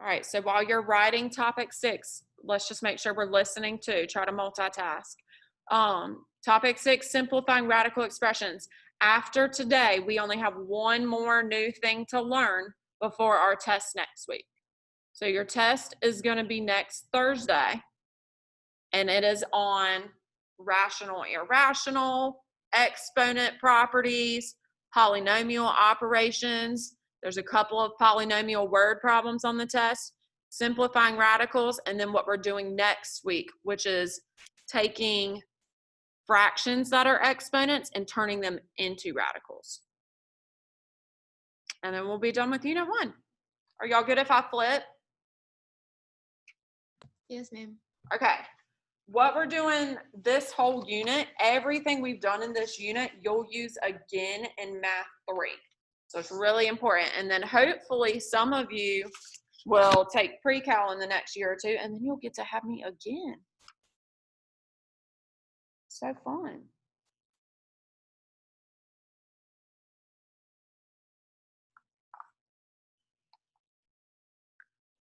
All right, so while you're writing topic 6, let's just make sure we're listening too. Try to multitask. Topic 6, simplifying radical expressions. After today, we only have one more new thing to learn before our test next week. So your test is going to be next Thursday, and it is on rational, irrational, exponent properties, polynomial operations. There's a couple of polynomial word problems on the test, simplifying radicals, and then what we're doing next week, which is taking fractions that are exponents and turning them into radicals. And then we'll be done with Unit 1. Are y'all good if I flip? Yes, ma'am. Okay. What we're doing this whole unit, everything we've done in this unit, you'll use again in Math 3. So it's really important. And then hopefully some of you will take pre-cal in the next year or two, and then you'll get to have me again. So fun.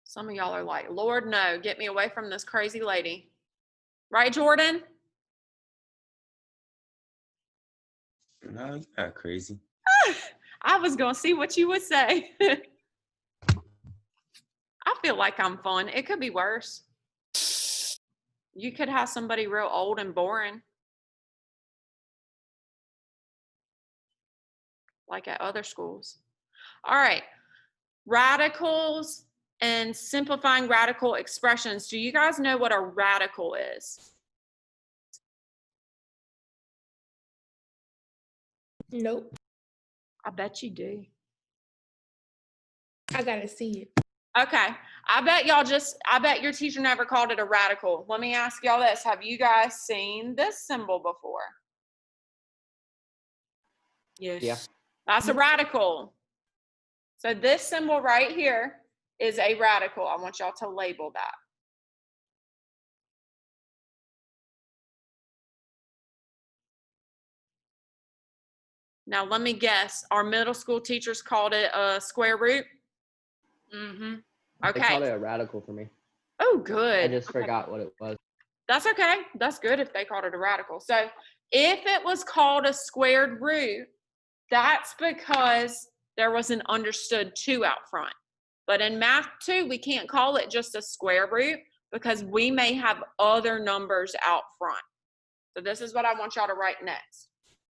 Some of y'all are like, Lord, no, get me away from this crazy lady. Right, Jordan? No, you're not crazy. I was going to see what you would say. I feel like I'm fun. It could be worse. You could have somebody real old and boring, like at other schools. All right. Radicals and simplifying radical expressions. Do you guys know what a radical is? Nope. I bet you do. I gotta see it. Okay. I bet your teacher never called it a radical. Let me ask y'all this. Have you guys seen this symbol before? Yes. Yeah. That's a radical. So this symbol right here is a radical. I want y'all to label that. Now let me guess. Our middle school teachers called it a square root? Mm-hmm. They called Okay. it a radical for me. Oh, I good. just Okay. forgot what it was. That's okay. That's good if they called it a radical. So if it was called a squared root, that's because there was an understood 2 out front. But in Math 2, we can't call it just a square root because we may have other numbers out front. So this is what I want y'all to write next.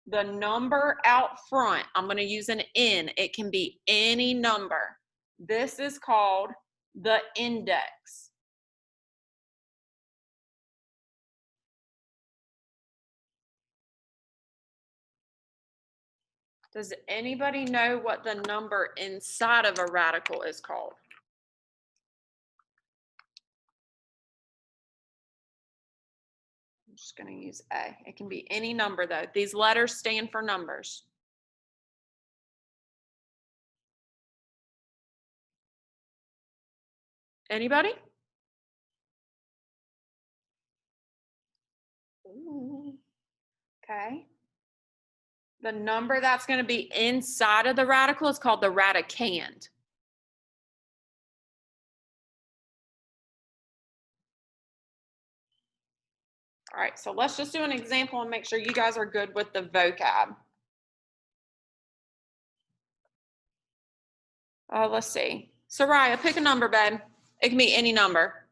The number out front, I'm going to use an N. It can be any number. This is called the index. Does anybody know what the number inside of a radical is called? I'm just going to use A. It can be any number though. These letters stand for numbers. Anybody? Ooh. Okay. The number that's going to be inside of the radical is called the radicand. All right, so let's just do an example and make sure you guys are good with the vocab. Let's see. Soraya, pick a number, babe. It can be any number.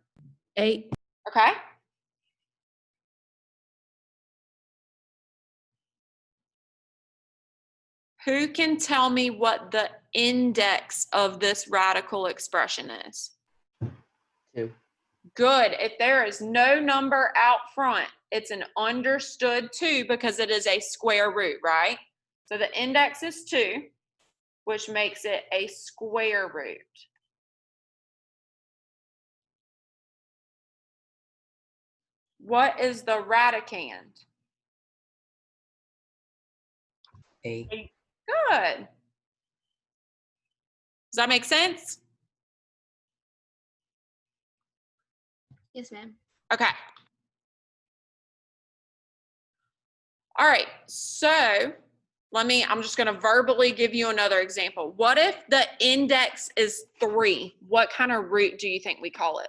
8. Okay. Who can tell me what the index of this radical expression is? 2. Good. If there is no number out front, it's an understood 2 because it is a square root, right? So the index is 2, which makes it a square root. What is the radicand? 8. Good. Does that make sense? Yes, ma'am. Okay. All right, so I'm just gonna verbally give you another example. What if the index is 3? What kind of root do you think we call it?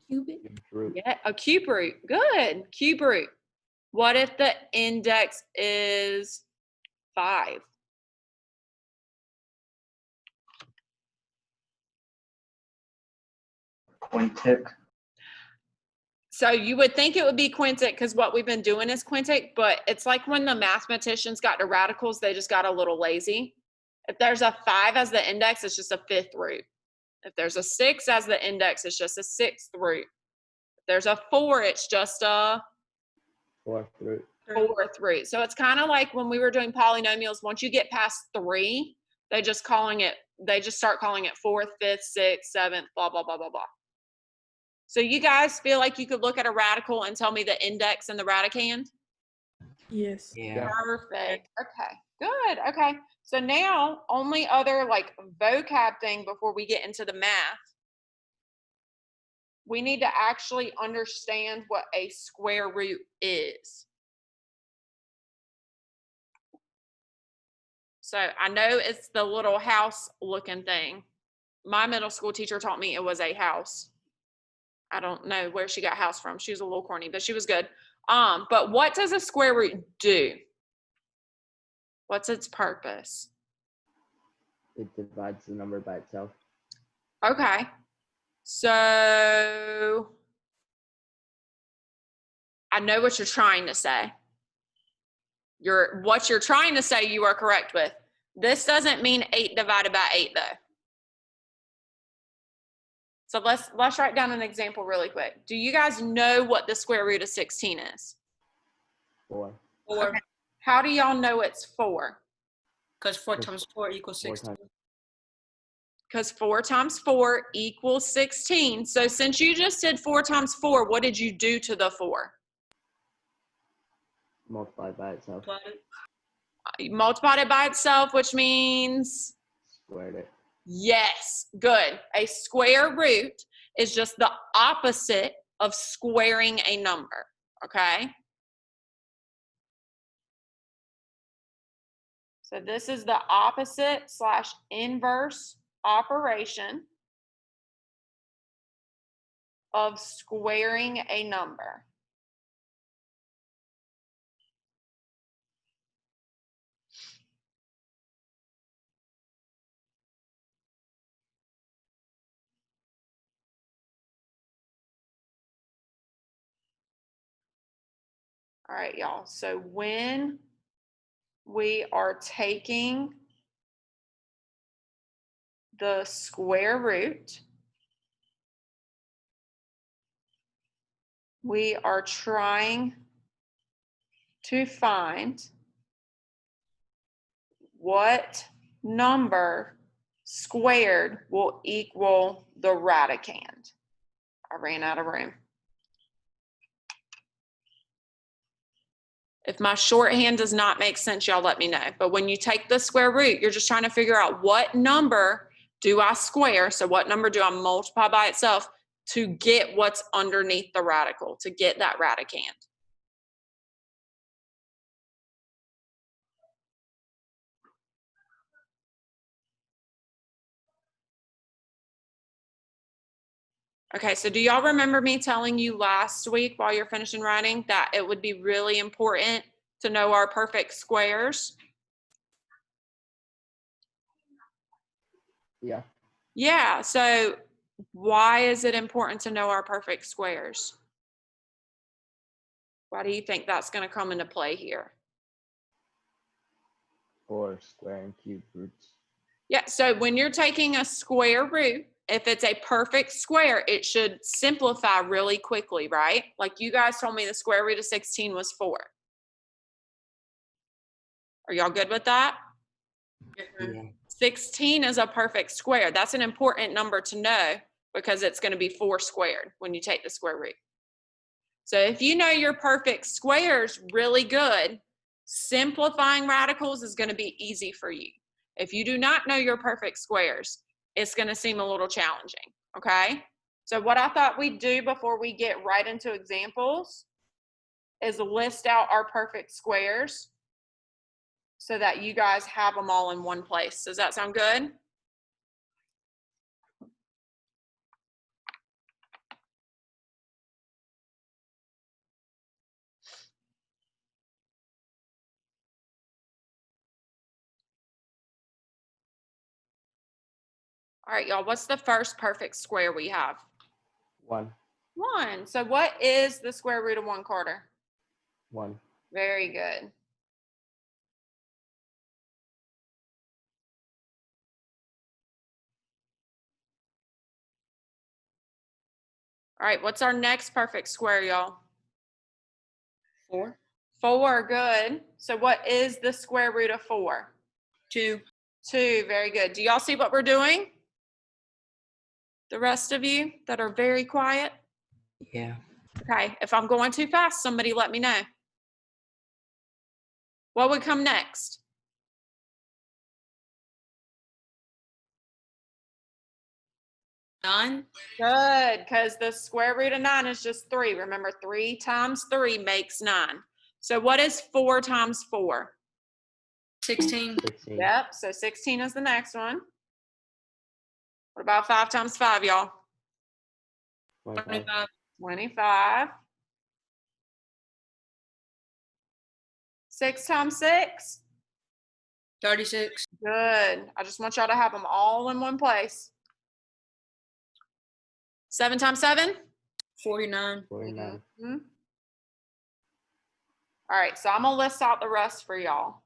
Cubic. Root. Yeah, a cube root. Good, cube root. What if the index is 5? Quintic. So you would think it would be quintic because what we've been doing is quintic, but it's like when the mathematicians got to radicals, they just got a little lazy. If there's a 5 as the index, it's just a 5th root. If there's a 6 as the index, it's just a 6th root. If there's a 4, it's just a 4th root. 4th root. So it's kind of like when we were doing polynomials, once you get past 3, they just start calling it 4th, 5th, 6th, 7th, blah, blah, blah, blah, blah. So you guys feel like you could look at a radical and tell me the index and the radicand? Yes. Yeah. Perfect. Okay, good. Okay. So now only other like vocab thing before we get into the math. We need to actually understand what a square root is. So I know it's the little house looking thing. My middle school teacher taught me it was a house. I don't know where she got house from. She was a little corny, but she was good. But what does a square root do? What's its purpose? It divides the number by itself. Okay. So I know what you're trying to say. What you're trying to say, you are correct with. This doesn't mean 8 divided by 8 though. So let's write down an example really quick. Do you guys know what the square root of 16 is? 4. 4. Okay. How do y'all know it's 4? Because 4 times 4 equals 4 16. times. Because 4 times 4 equals 16. So since you just did 4 times 4, what did you do to the 4? Multiplied by itself. You multiplied it by itself, which means, Squared it. yes, good. A square root is just the opposite of squaring a number, okay? So this is the opposite / inverse operation of squaring a number. All right, y'all. So when we are taking the square root, we are trying to find what number squared will equal the radicand. I ran out of room. If my shorthand does not make sense, y'all let me know. But when you take the square root, you're just trying to figure out what number do I square? So what number do I multiply by itself to get what's underneath the radical, to get that radicand? Okay, so do y'all remember me telling you last week while you're finishing writing that it would be really important to know our perfect squares? Yeah. Yeah, so why is it important to know our perfect squares? Why do you think that's going to come into play here? For square and cube roots. Yeah, so when you're taking a square root, if it's a perfect square, it should simplify really quickly, right? Like you guys told me the square root of 16 was 4. Are y'all good with that? Yeah. 16 is a perfect square. That's an important number to know because it's going to be 4 squared when you take the square root. So if you know your perfect squares really good, simplifying radicals is going to be easy for you. If you do not know your perfect squares, it's going to seem a little challenging, okay? So what I thought we'd do before we get right into examples is list out our perfect squares. so that you guys have them all in one place. Does that sound good? All right, y'all, what's the first perfect square we have? 1. 1. So what is the square root of 1/4? 1. Very good. All right, what's our next perfect square, y'all? 4. 4, good. So what is the square root of 4? 2. 2, very good. Do y'all see what we're doing? The rest of you that are very quiet? Yeah. Okay, if I'm going too fast, somebody let me know. What would come next? Nine. Good, because the square root of 9 is just 3. Remember, 3 times 3 makes 9. So what is 4 times 4? 16. 16. Yep, so 16 is the next one. What about 5 times 5, y'all? 25. 25. 25. 6 times 6? 36. Good. I just want y'all to have them all in one place. 7 times 7? 49. 49. Mhm. All right, so I'm gonna list out the rest for y'all.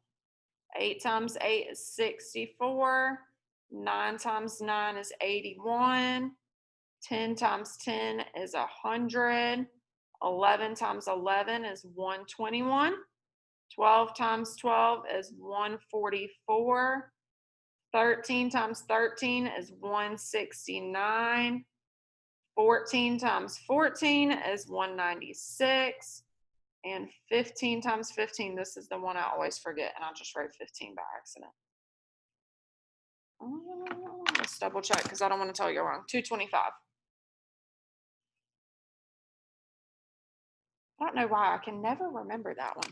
8 times 8 is 64. 9 times 9 is 81. 10 times 10 is 100. 11 times 11 is 121. 12 times 12 is 144. 13 times 13 is 169. 14 times 14 is 196. And 15 times 15, this is the one I always forget, and I just wrote 15 by accident. Let's double check because I don't want to tell you wrong. 225. I don't know why I can never remember that one.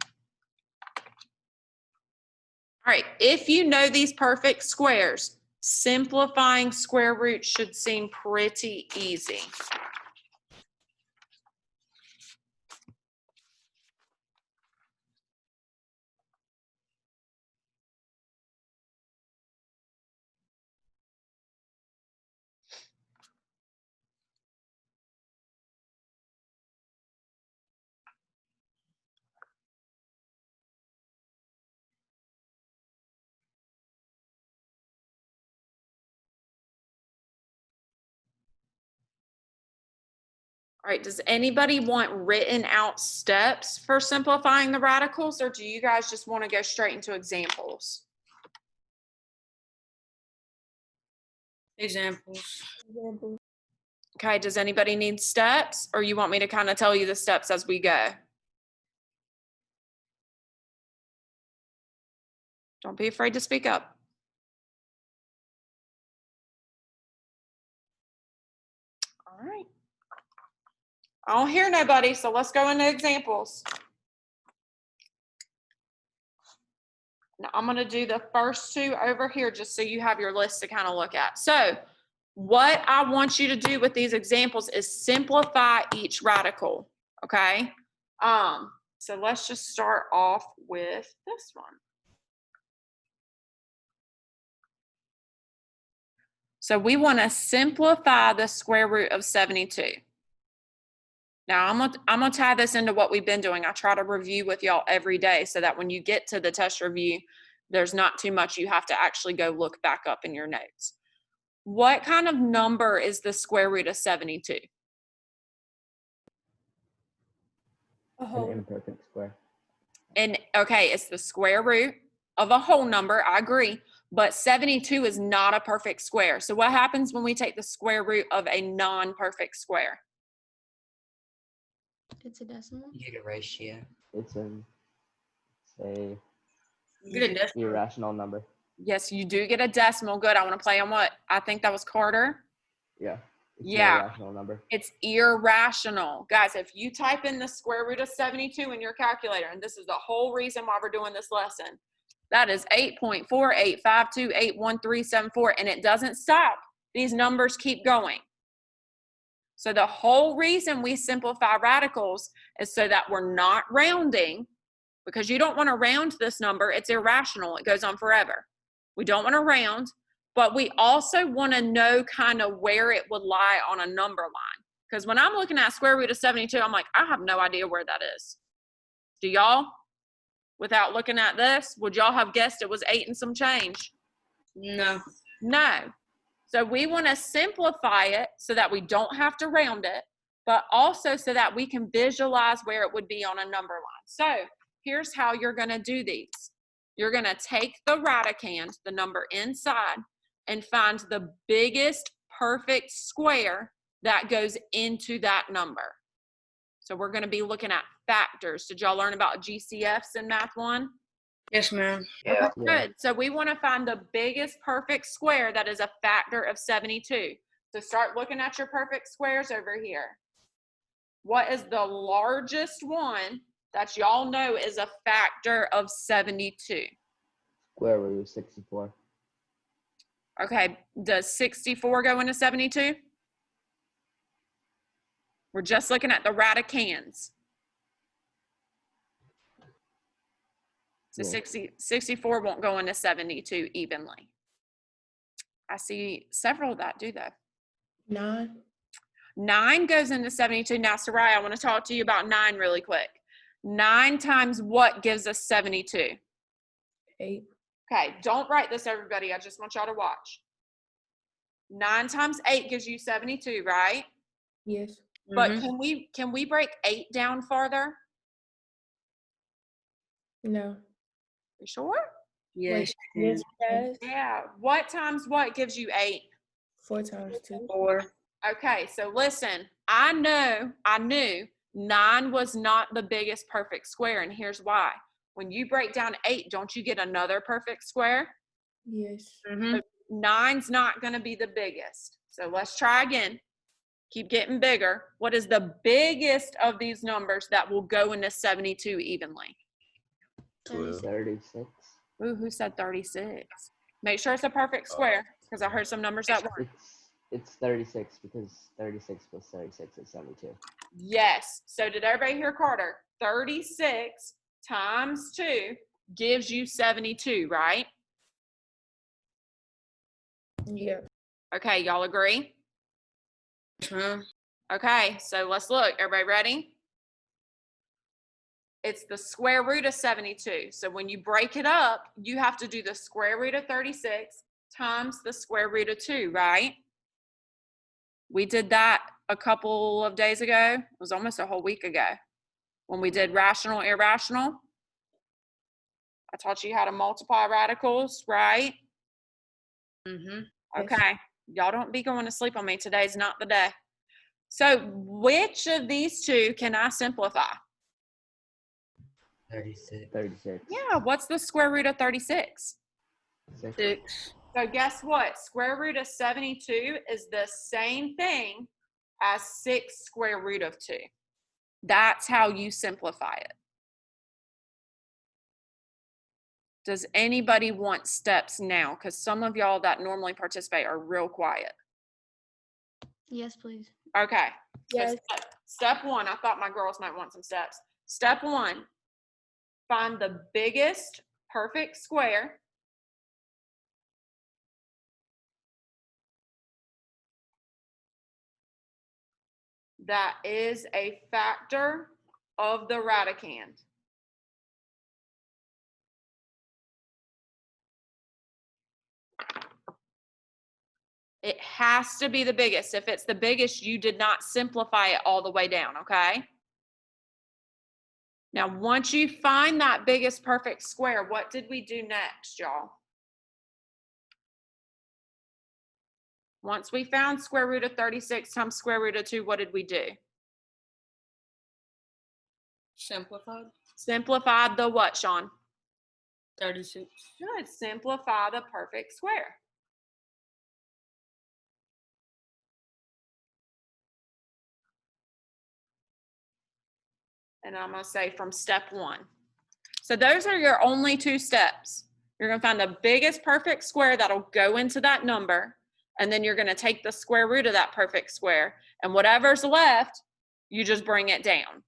All right, if you know these perfect squares, simplifying square roots should seem pretty easy. All right, does anybody want written out steps for simplifying the radicals, or do you guys just want to go straight into examples? Examples. Okay, does anybody need steps, or you want me to kind of tell you the steps as we go? Don't be afraid to speak up. All right. I don't hear nobody, so let's go into examples. Now I'm gonna do the first two over here just so you have your list to kind of look at. So what I want you to do with these examples is simplify each radical, okay? So let's just start off with this one. So we want to simplify the square root of 72. Now I'm gonna tie this into what we've been doing. I try to review with y'all every day so that when you get to the test review, there's not too much you have to actually go look back up in your notes. What kind of number is the square root of 72? An imperfect square. And okay, it's the square root of a whole number, I agree, but 72 is not a perfect square. So what happens when we take the square root of a non-perfect square? It's a decimal. You get a ratio. It's a You get a decimal. irrational number. Yes, you do get a decimal. Good. I want to play on what? I think that was Carter. Yeah. It's Yeah. an irrational number. It's irrational. Guys, if you type in the square root of 72 in your calculator, and this is the whole reason why we're doing this lesson, That is 8.485281374, and it doesn't stop. These numbers keep going. So the whole reason we simplify radicals is so that we're not rounding, because you don't want to round this number. It's irrational. It goes on forever. We don't want to round, but we also want to know kind of where it would lie on a number line. Because when I'm looking at square root of 72, I'm like, I have no idea where that is. Do y'all? Without looking at this, would y'all have guessed it was 8 and some change? No. No. So we want to simplify it so that we don't have to round it, but also so that we can visualize where it would be on a number line. So here's how you're going to do these. You're going to take the radicand, the number inside, and find the biggest perfect square that goes into that number. So we're going to be looking at factors. Did y'all learn about GCFs in Math 1? Yes, ma'am. Yeah. Good. So we want to find the biggest perfect square that is a factor of 72. So start looking at your perfect squares over here. What is the largest one that y'all know is a factor of 72? Square root of 64. Okay, does 64 go into 72? We're just looking at the radicands. So Yeah. 64 won't go into 72 evenly. I see several that do though. 9. 9 goes into 72. Now, Sarai, I want to talk to you about 9 really quick. 9 times what gives us 72? 8. Okay, don't write this, everybody. I just want y'all to watch. 9 times 8 gives you 72, right? Yes. But Mhm. can we break 8 down farther? No. You sure? Yes. Yes, guys. Yeah. What times what gives you 8? 4 times 2. 4. Okay, so listen, I knew 9 was not the biggest perfect square, and here's why. When you break down 8, don't you get another perfect square? Yes. Mhm. 9's not going to be the biggest. So let's try again. Keep getting bigger. What is the biggest of these numbers that will go into 72 evenly? 12. 36. Ooh, who said 36? Make sure it's a perfect square, because I heard some numbers that weren't. It's 36 because 36 plus 36 is 72. Yes. So did everybody hear Carter? 36 times 2 gives you 72, right? Yeah. Okay, y'all agree? Yes, ma'am. Okay, so let's look. Everybody ready? It's the square root of 72. So when you break it up, you have to do the square root of 36 times the square root of 2, right? We did that a couple of days ago. It was almost a whole week ago when we did rational, irrational. I taught you how to multiply radicals, right? Mhm. Yes. Okay. Y'all don't be going to sleep on me. Today's not the day. So which of these two can I simplify? 36. 36. Yeah, what's the square root of 36? 6. 6. So guess what? Square root of 72 is the same thing as 6 square root of 2. That's how you simplify it. Does anybody want steps now? Because some of y'all that normally participate are real quiet. Yes, please. Okay. So Yes. step 1, I thought my girls might want some steps. Step 1, find the biggest perfect square. That is a factor of the radicand. It has to be the biggest. If it's the biggest, you did not simplify it all the way down, okay? Now, once you find that biggest perfect square, what did we do next, y'all? Once we found square root of 36 times square root of 2, what did we do? Simplified. Simplified the what, Sean? 36. Good. Simplify the perfect square. And I'm going to say from step 1. So those are your only 2 steps. You're gonna find the biggest perfect square that'll go into that number, and then you're gonna take the square root of that perfect square, and whatever's left, you just bring it down.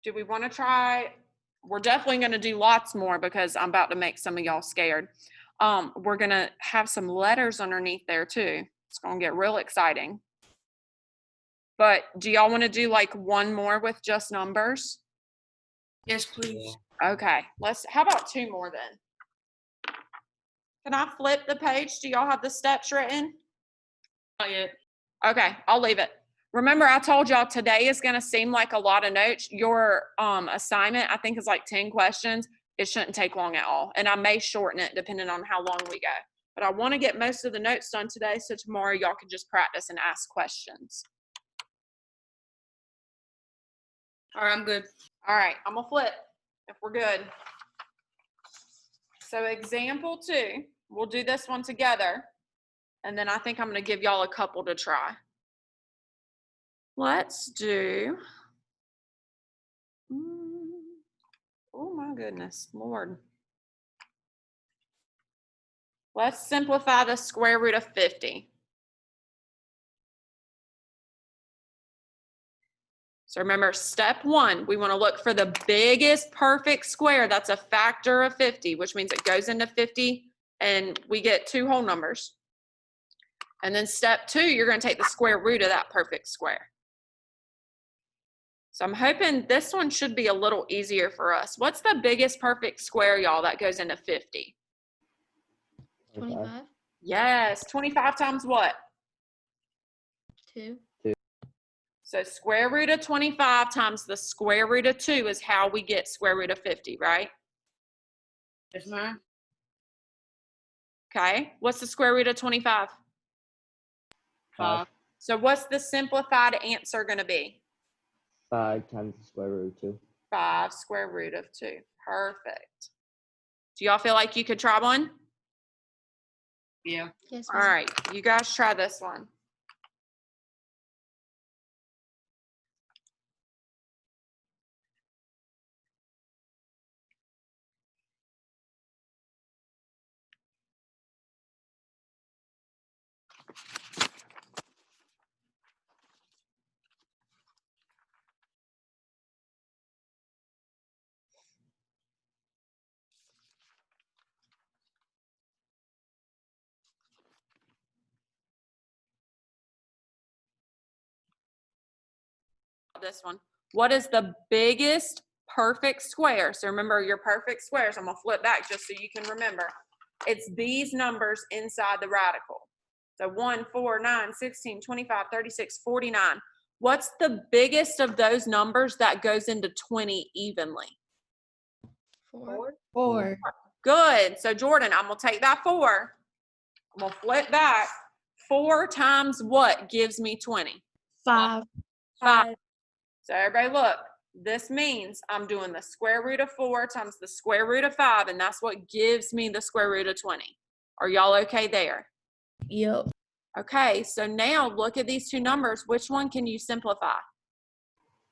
Do we wanna try? We're definitely gonna do lots more because I'm about to make some of y'all scared. We're gonna have some letters underneath there too. It's gonna get real exciting. But do y'all wanna do like one more with just numbers? Yes, please. Okay, how about two more then? Can I flip the page? Do y'all have the steps written? Not yet. Okay, I'll leave it. Remember, I told y'all today is gonna seem like a lot of notes. Your assignment, I think, is like 10 questions. It shouldn't take long at all. And I may shorten it depending on how long we go. But I wanna get most of the notes done today, so tomorrow y'all can just practice and ask questions. All right, I'm good. All right, I'm gonna flip if we're good. So example 2, we'll do this one together. And then I think I'm gonna give y'all a couple to try. Let's do, oh my goodness, Lord. Let's simplify the square root of 50. So remember, step 1, we want to look for the biggest perfect square that's a factor of 50, which means it goes into 50 and we get 2 whole numbers. And then step 2, you're going to take the square root of that perfect square. So I'm hoping this one should be a little easier for us. What's the biggest perfect square, y'all, that goes into 50? 25. Yes, 25 times what? 2. So square root of 25 times the square root of 2 is how we get square root of 50, right? Yes, ma'am. Okay, what's the square root of 25? 5. So what's the simplified answer going to be? 5 times the square root of 2. 5 square root of 2. Perfect. Do y'all feel like you could try one? Yeah. Yes, All right, you guys try this one. This one. What is the biggest perfect square? So remember your perfect squares. I'm going to flip back just so you can remember. It's these numbers inside the radical. So 1, 4, 9, 16, 25, 36, 49. What's the biggest of those numbers that goes into 20 evenly? 4. 4. Good. So Jordan, I'm going to take that 4. I'm going to flip back. 4 times what gives me 20? 5. 5. So everybody look, this means I'm doing the square root of 4 times the square root of 5, and that's what gives me the square root of 20. Are y'all okay there? Yep. Okay, so now look at these two numbers. Which one can you simplify?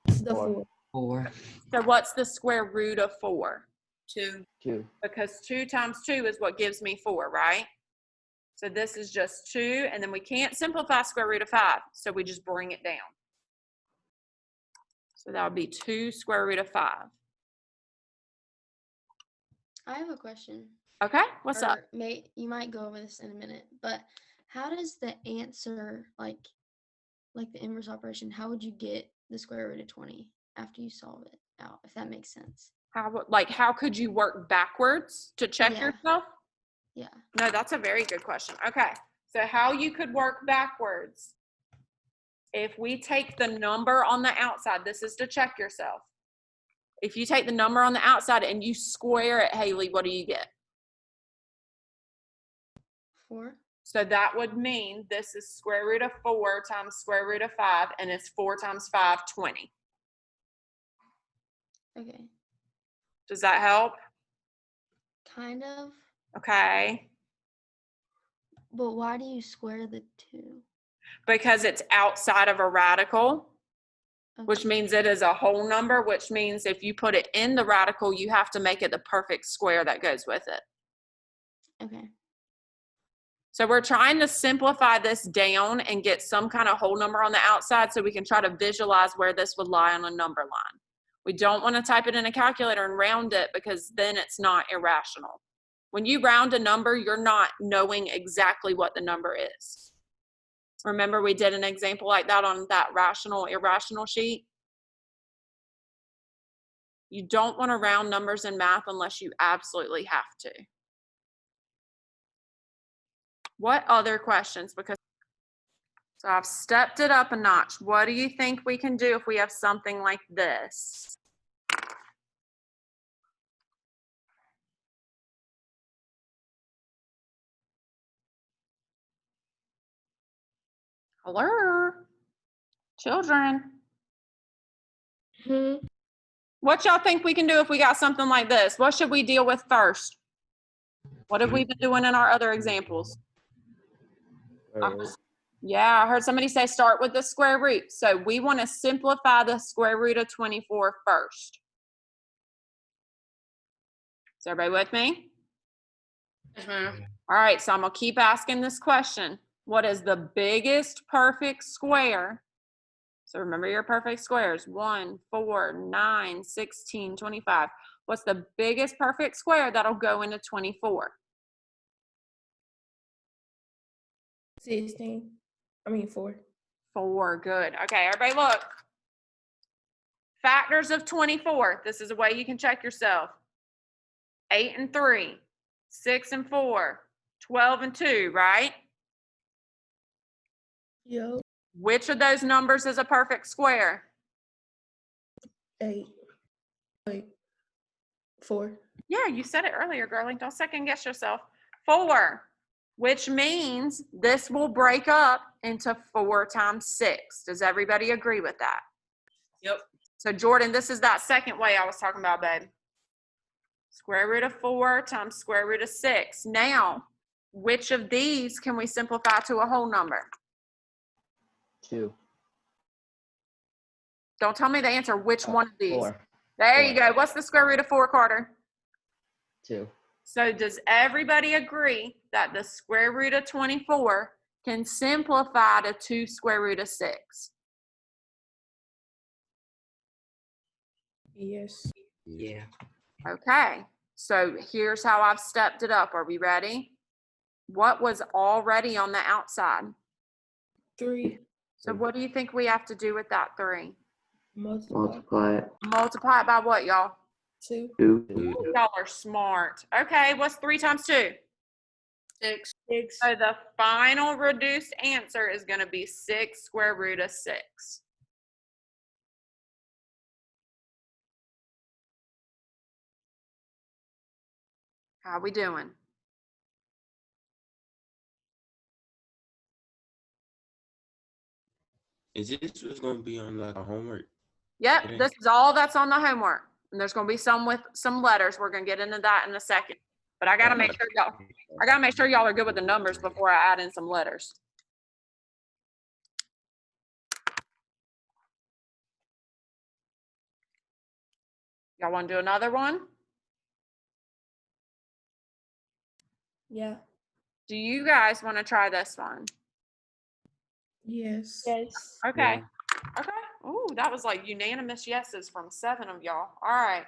The 4. 4. 4. So what's the square root of 4? 2. 2. Because 2 times 2 is what gives me 4, right? So this is just 2, and then we can't simplify square root of 5, so we just bring it down. So that would be 2 square root of 5. I have a question. Okay, what's up? Or you might go over this in a minute, but how does the answer, like the inverse operation, how would you get the square root of 20 after you solve it out, if that makes sense? How could you work backwards to check Yeah. yourself? Yeah. No, that's a very good question. Okay, so how you could work backwards. If we take the number on the outside, this is to check yourself. If you take the number on the outside and you square it, Haley, what do you get? 4. So that would mean this is square root of 4 times square root of 5, and it's 4 times 5, 20. Okay. Does that help? Kind of. Okay. But why do you square the 2? Because it's outside of a radical. which means it is a whole number, which means if you put it in the radical, you have to make it the perfect square that goes with it. Okay. So we're trying to simplify this down and get some kind of whole number on the outside so we can try to visualize where this would lie on a number line. We don't want to type it in a calculator and round it because then it's not irrational. When you round a number, you're not knowing exactly what the number is. Remember we did an example like that on that rational, irrational sheet? You don't want to round numbers in math unless you absolutely have to. What other questions? Because so I've stepped it up a notch. What do you think we can do if we have something like this? Hello? Children. What y'all think we can do if we got something like this? What should we deal with first? What have we been doing in our other examples? Yeah, I heard somebody say start with the square root. So we want to simplify the square root of 24 first. Is everybody with me? Yes, ma'am. All right, so I'm going to keep asking this question. What is the biggest perfect square? So remember your perfect squares. 1, 4, 9, 16, 25. What's the biggest perfect square that'll go into 24? 4. 4, good. Okay, everybody look. Factors of 24. This is a way you can check yourself. 8 and 3, 6 and 4, 12 and 2, right? Yep. Which of those numbers is a perfect square? 8. 4. Yeah, you said it earlier, girlie. Don't second guess yourself. 4, which means this will break up into 4 times 6. Does everybody agree with that? Yep. So Jordan, this is that second way I was talking about, babe. Square root of 4 times square root of 6. Now, which of these can we simplify to a whole number? 2. Don't tell me the answer. Which one of these? 4. There you 4. go. What's the square root of 4, Carter? 2. So does everybody agree that the square root of 24 can simplify to 2 square root of 6? Yes. Yeah. Okay, so here's how I've stepped it up. Are we ready? What was already on the outside? 3. So what do you think we have to do with that 3? Multiply it. Multiply it by what, y'all? 2. 2. Y'all are smart. Okay, what's 3 times 2? 6. 6. So the final reduced answer is going to be 6 square root of 6. How we doing? Is this what's gonna be on like a homework? Yep, Okay. this is all that's on the homework. And there's going to be some with some letters. We're going to get into that in a second. But I got to make sure y'all are good with the numbers before I add in some letters. Y'all want to do another one? Yeah. Do you guys want to try this one? Yes. Okay. Okay. Ooh, that was like unanimous yeses from 7 of y'all. All right.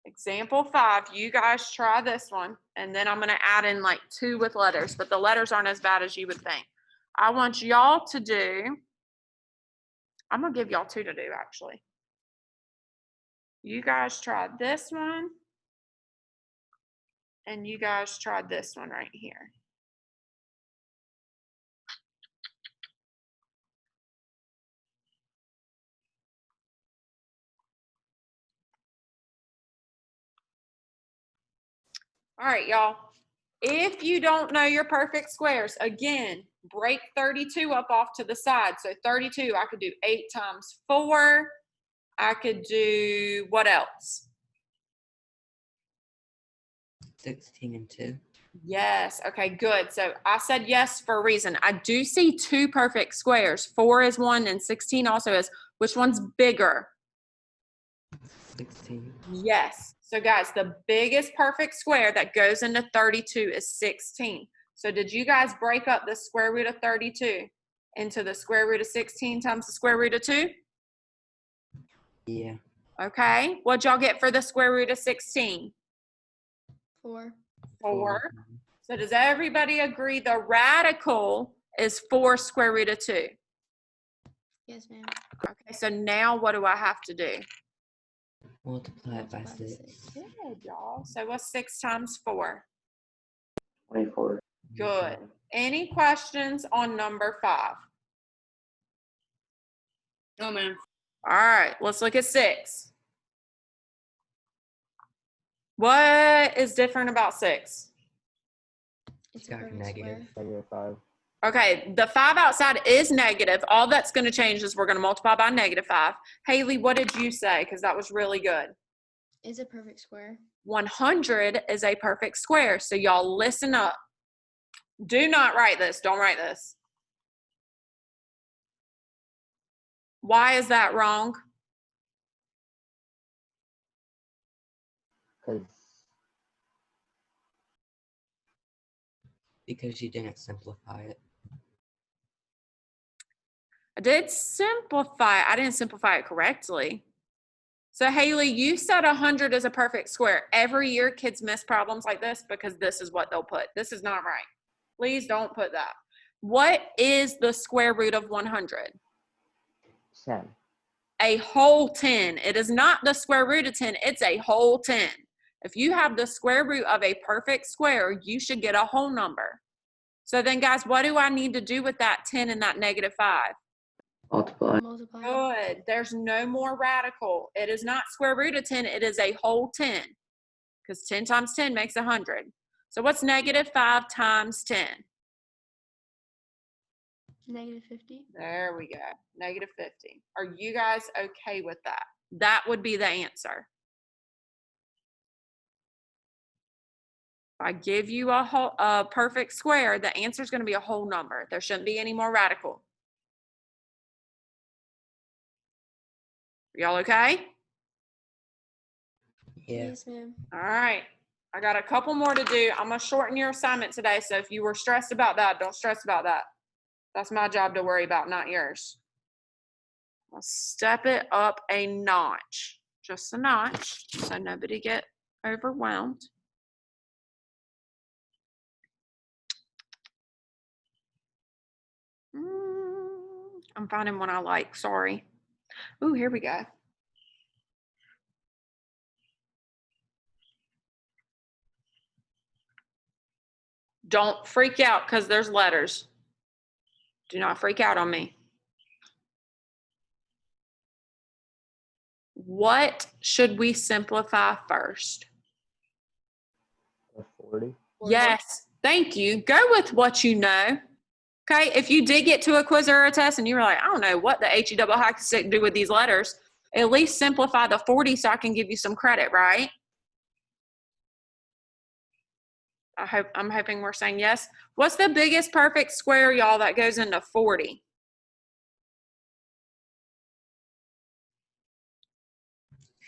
Example 5, you guys try this one, and then I'm going to add in like 2 with letters, but the letters aren't as bad as you would think. I want y'all to do, I'm going to give y'all 2 to do actually. You guys try this one, and you guys try this one right here. All right, y'all. If you don't know your perfect squares, again, break 32 up off to the side. So 32, I could do 8 times 4. I could do what else? 16 and 2. Yes. Okay, good. So I said yes for a reason. I do see 2 perfect squares. 4 is 1 and 16 also is. Which one's bigger? 16. Yes. So guys, the biggest perfect square that goes into 32 is 16. So did you guys break up the square root of 32 into the square root of 16 times the square root of 2? Yeah. Okay. What'd y'all get for the square root of 16? 4. 4. So does everybody agree the radical is 4 square root of 2? Yes, ma'am. Okay, so now what do I have to do? Multiply it by Multiply by 6. six. Good, y'all. So what's 6 times 4? 24. Good. Any questions on number 5? No, ma'am. All right, let's look at 6. What is different about 6? It's a Got perfect negative. square. -5. Okay, the 5 outside is negative. All that's going to change is we're going to multiply by -5. Haley, what did you say? Because that was really good. It's a perfect square. 100 is a perfect square. So y'all listen up. Do not write this. Don't write this. Why is that wrong? Because you didn't simplify it. I did simplify. I didn't simplify it correctly. So Haley, you said 100 is a perfect square. Every year kids miss problems like this because this is what they'll put. This is not right. Please don't put that. What is the square root of 100? 10. A whole 10. It is not the square root of 10. It's a whole 10. If you have the square root of a perfect square, you should get a whole number. So then, guys, what do I need to do with that 10 and that -5? Multiply. Multiply. Good. There's no more radical. It is not square root of 10. It is a whole 10 because 10 times 10 makes 100. So what's -5 times 10? -50. There we go. -50. Are you guys okay with that? That would be the answer. If I give you a perfect square, the answer is going to be a whole number. There shouldn't be any more radical. Y'all okay? Yeah. Yes, ma'am. All right. I got a couple more to do. I'm going to shorten your assignment today. So if you were stressed about that, don't stress about that. That's my job to worry about, not yours. I'll step it up a notch, just a notch, so nobody get overwhelmed. I'm finding one I like, sorry. Ooh, here we go. Don't freak out because there's letters. Do not freak out on me. What should we simplify first? 40. Yes, thank you. Go with what you know. Okay, if you did get to a quiz or a test and you were like, I don't know what the HE double hockey stick do with these letters, at least simplify the 40 so I can give you some credit, right? I'm hoping we're saying yes. What's the biggest perfect square, y'all, that goes into 40?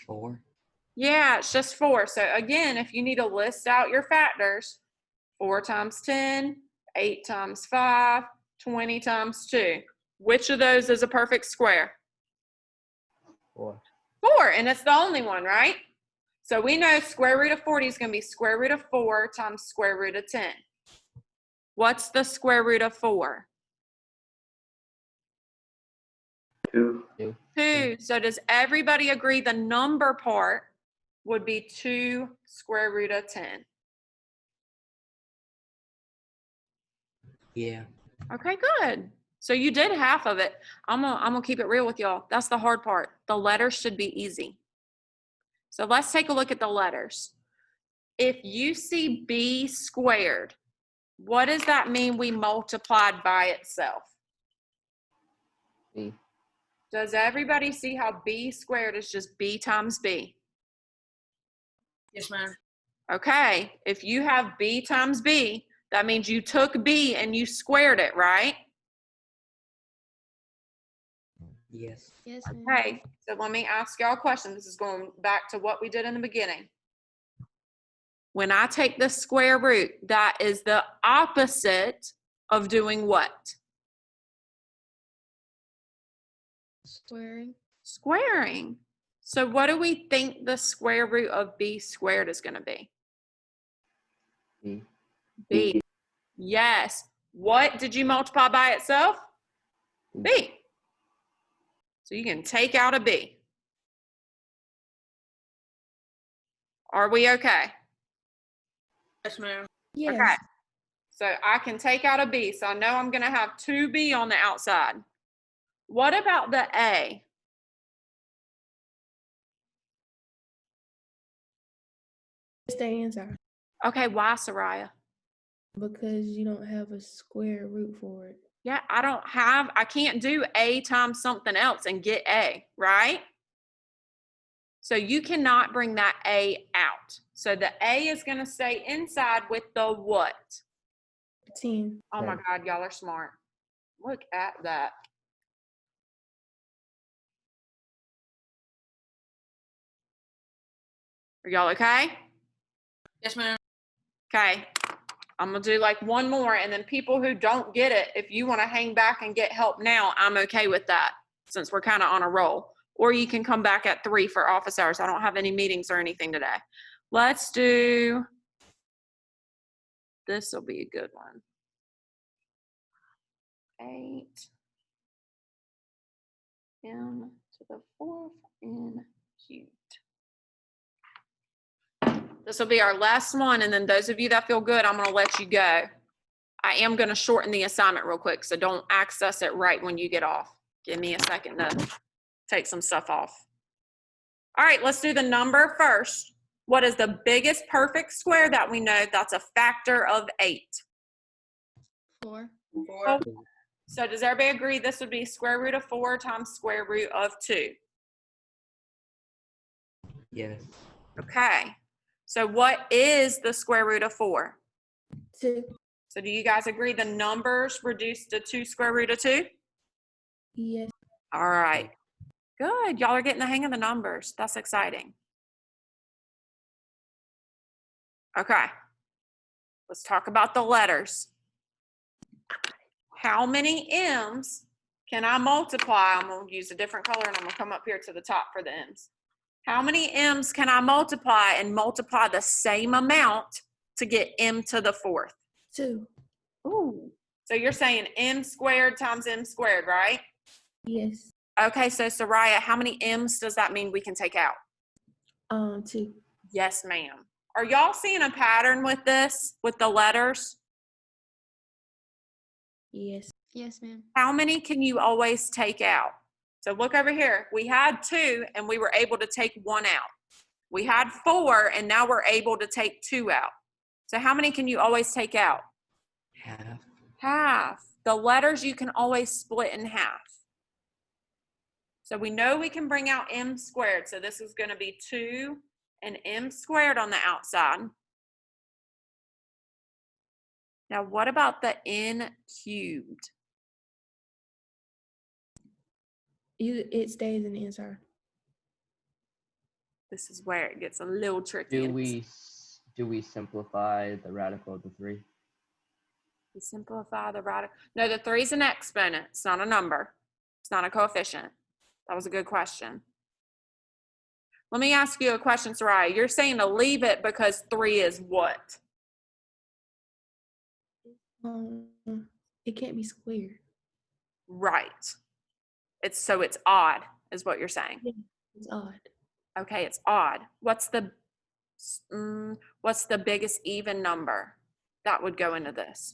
4. Yeah, it's just 4. So again, if you need to list out your factors, 4 times 10, 8 times 5, 20 times 2. Which of those is a perfect square? 4. 4, and it's the only one, right? So we know square root of 40 is going to be square root of 4 times square root of 10. What's the square root of 4? 2. 2. So does everybody agree the number part would be 2 square root of 10? Yeah. Okay, good. So you did half of it. I'm gonna keep it real with y'all. That's the hard part. The letters should be easy. So let's take a look at the letters. If you see b squared, what does that mean we multiplied by itself? B. Does everybody see how b squared is just b times b? Yes, ma'am. Okay, if you have b times b, that means you took b and you squared it, right? Yes. Yes, ma'am. Okay, so let me ask y'all a question. This is going back to what we did in the beginning. When I take the square root, that is the opposite of doing what? Squaring. Squaring. So what do we think the square root of b squared is going to be? B. B. Yes. What did you multiply by itself? B. So you can take out a b. Are we okay? Yes, ma'am. Yes. Okay. So I can take out a b. So I know I'm going to have 2b on the outside. What about the a? It's the answer Okay, why, Soraya? because you don't have a square root for it. Yeah, I can't do a times something else and get a, right? So you cannot bring that a out. So the a is going to stay inside with the what? 10. Oh my Okay. God, y'all are smart. Look at that. Are y'all okay? Yes, ma'am. Okay. I'm going to do like one more, and then people who don't get it, if you want to hang back and get help now, I'm okay with that since we're kind of on a roll. Or you can come back at 3 for office hours. I don't have any meetings or anything today. Let's do, this will be a good one. 8 m to the 4th n cubed. This will be our last one, and then those of you that feel good, I'm going to let you go. I am going to shorten the assignment real quick, so don't access it right when you get off. Give me a second to take some stuff off. All right, let's do the number first. What is the biggest perfect square that we know that's a factor of 8? 4. 4. So does everybody agree this would be square root of 4 times square root of 2? Yes. Okay. So what is the square root of 4? 2. So do you guys agree the numbers reduce to 2 square root of 2? Yes. All right. Good. Y'all are getting the hang of the numbers. That's exciting. Okay. Let's talk about the letters. How many M's can I multiply? I'm going to use a different color and I'm going to come up here to the top for the M's. How many M's can I multiply and multiply the same amount to get M to the 4th? 2. Ooh. So you're saying M squared times M squared, right? Yes. Okay, so Soraya, how many M's does that mean we can take out? 2. Yes, ma'am. Are y'all seeing a pattern with this, with the letters? Yes. Yes, ma'am. How many can you always take out? So look over here. We had 2 and we were able to take 1 out. We had 4 and now we're able to take 2 out. So how many can you always take out? Half. Half. The letters you can always split in half. So we know we can bring out M squared. So this is going to be 2 and M squared on the outside. Now what about the N cubed? It stays an answer. This is where it gets a little tricky. Do we simplify the radical of the 3? We simplify the radical. No, the 3 is an exponent. It's not a number. It's not a coefficient. That was a good question. Let me ask you a question, Soraya. You're saying to leave it because 3 is what? It can't be squared. Right. It's odd, is what you're saying. It's odd. Okay, it's odd. What's the biggest even number that would go into this?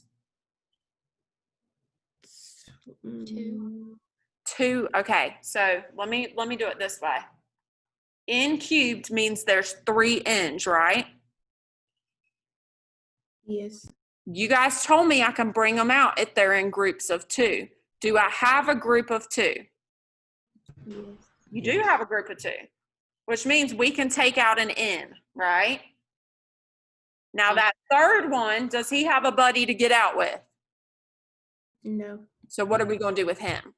2. 2. Okay, so let me do it this way. N cubed means there's 3 n's, right? Yes. You guys told me I can bring them out if they're in groups of 2. Do I have a group of 2? Yes. You do have a group of 2, which means we can take out an n, right? Now that third one, does he have a buddy to get out with? No. So what are we going to do with him?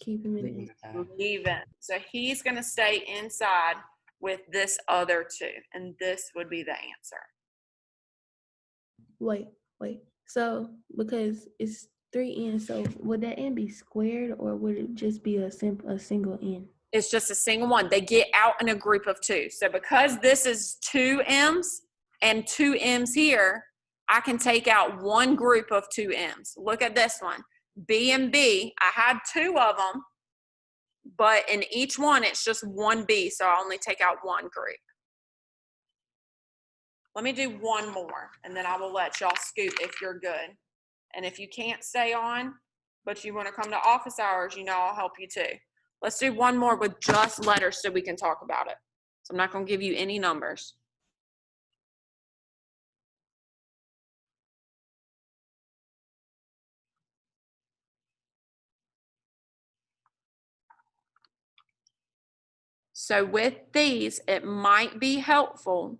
Keep him in Leaving it. the tie. Leaving. So he's going to stay inside with this other two, and this would be the answer. Wait. So because it's 3 N, so would that N be squared or would it just be a single N? It's just a single one. They get out in a group of two. So because this is 2 M's and 2 M's here, I can take out one group of 2 M's. Look at this one. B and B, I had 2 of them, but in each one, it's just one B, so I only take out one group. Let me do one more, and then I will let y'all scoot if you're good. And if you can't stay on, but you want to come to office hours, you know I'll help you too. Let's do one more with just letters so we can talk about it. So I'm not going to give you any numbers. So with these, it might be helpful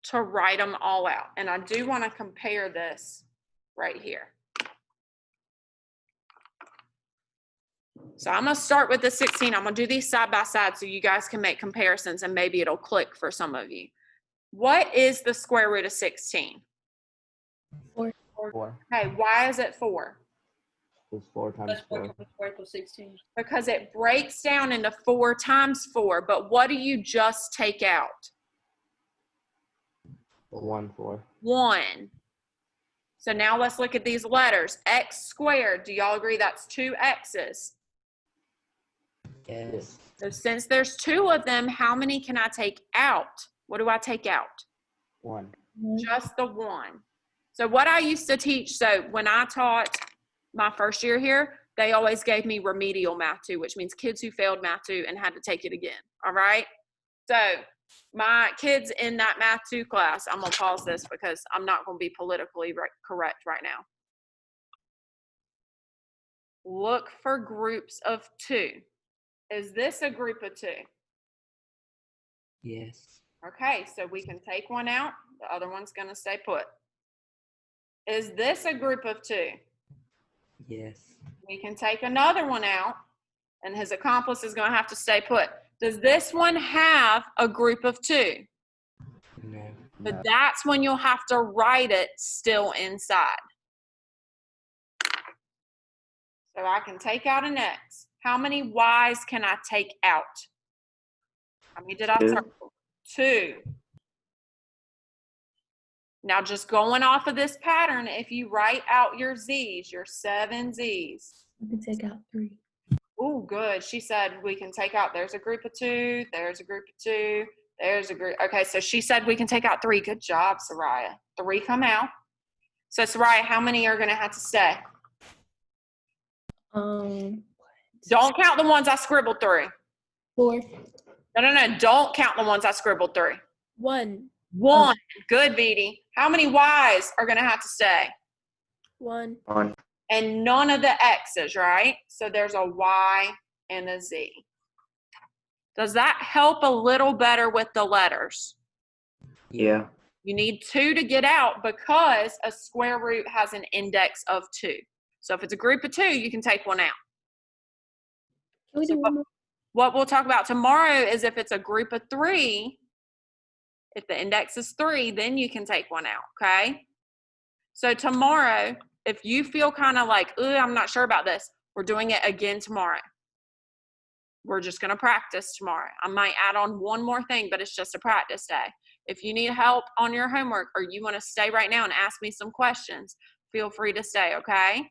to write them all out. And I do want to compare this right here. So I'm going to start with the 16. I'm going to do these side by side so you guys can make comparisons and maybe it'll click for some of you. What is the square root of 16? 4. Okay, why is it 4? It's 4 times That's 4 4. times 4 equals 16. Because it breaks down into 4 times 4. But what do you just take out? 1, 4. 1. So now let's look at these letters. X squared, do y'all agree that's 2 X's? Yes. So since there's 2 of them, how many can I take out? What do I take out? 1. Just the 1. So what I used to teach, so when I taught my first year here, they always gave me remedial math 2, which means kids who failed math 2 and had to take it again. All right. So my kids in that math 2 class, I'm going to pause this because I'm not going to be politically correct right now. Look for groups of 2. Is this a group of 2? Yes. Okay, so we can take one out. The other one's going to stay put. Is this a group of 2? Yes. We can take another one out, and his accomplice is going to have to stay put. Does this one have a group of 2? No. But No. that's when you'll have to write it still inside. So I can take out an X. How many Y's can I take out? How many did I 2. circle? 2. Now just going off of this pattern, if you write out your Z's, your 7 Z's. You can take out 3. Oh, good. She said we can take out, there's a group of 2, there's a group of 2, there's a group. Okay, so she said we can take out 3. Good job, Soraya. 3 come out. So Soraya, how many are going to have to stay? Don't count the ones I scribbled through. 4. No. Don't count the ones I scribbled through. 1. 1. Good, Veedy. How many Y's are going to have to stay? 1. 1. And none of the X's, right? So there's a Y and a Z. Does that help a little better with the letters? Yeah. You need 2 to get out because a square root has an index of 2. So if it's a group of 2, you can take one out. Can we So do one more? What we'll talk about tomorrow is if it's a group of 3, if the index is 3, then you can take one out, okay? So tomorrow, if you feel kind of like, ooh, I'm not sure about this, we're doing it again tomorrow. We're just going to practice tomorrow. I might add on one more thing, but it's just a practice day. If you need help on your homework or you want to stay right now and ask me some questions, feel free to stay, okay?